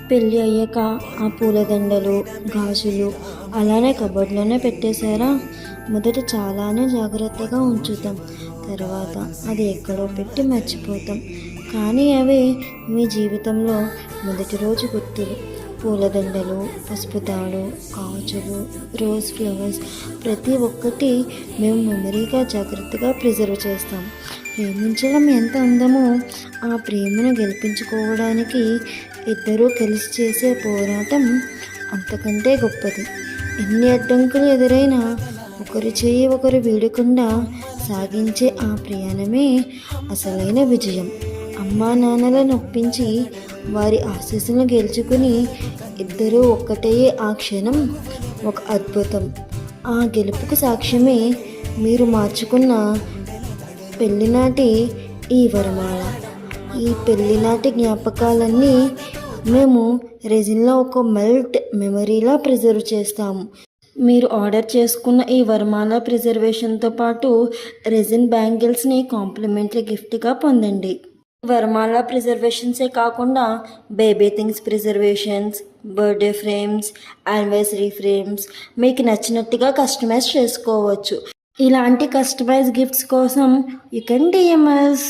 పెళ్ళి అయ్యాక ఆ పూలదండలు, గాజులు అలానే కబోర్డ్లోనే పెట్టేశారా? మొదట చాలానే జాగ్రత్తగా ఉంచుతాం, తర్వాత అది ఎక్కడో పెట్టి మర్చిపోతాం. కానీ అవే మీ జీవితంలో మొదటి రోజు గుర్తులు. పూలదండలు, పసుపు తాడు, గాజులు, రోజ్ ఫ్లవర్స్ ప్రతి ఒక్కటి మేము మెమరీగా జాగ్రత్తగా ప్రిజర్వ్ చేస్తాం. ప్రేమించడం ఎంత అందమో ఆ ప్రేమను గెలిపించుకోవడానికి ఇద్దరూ కలిసి చేసే పోరాటం అంతకంటే గొప్పది. ఎన్ని అడ్డంకులు ఎదురైనా ఒకరి చేయి ఒకరు వీడకుండా సాగించే ఆ ప్రయాణమే అసలైన విజయం. అమ్మా నాన్నలను ఒప్పించి వారి ఆశీస్సులను గెలుచుకుని ఇద్దరూ ఒక్కటయ్యే ఆ క్షణం ఒక అద్భుతం. ఆ గెలుపుకు సాక్ష్యమే మీరు మార్చుకున్న పెళ్లినాటి ఈ వరమాల. ఈ పెళ్లినాటి జ్ఞాపకాలన్నీ మేము రెజిన్లో ఒక మెల్ట్ మెమరీలా ప్రిజర్వ్ చేస్తాము. మీరు ఆర్డర్ చేసుకున్న ఈ వరమాల ప్రిజర్వేషన్తో పాటు రెజిన్ బ్యాంగిల్స్ని కాంప్లిమెంటరీ గిఫ్ట్గా పొందండి. వరమాల ప్రిజర్వేషన్సే కాకుండా baby things preservations, birthday frames, anniversary frames మీకు నచ్చినట్టుగా కస్టమైజ్ చేసుకోవచ్చు. ఇలాంటి కస్టమైజ్ గిఫ్ట్స్ కోసం యూ కెన్ DM us.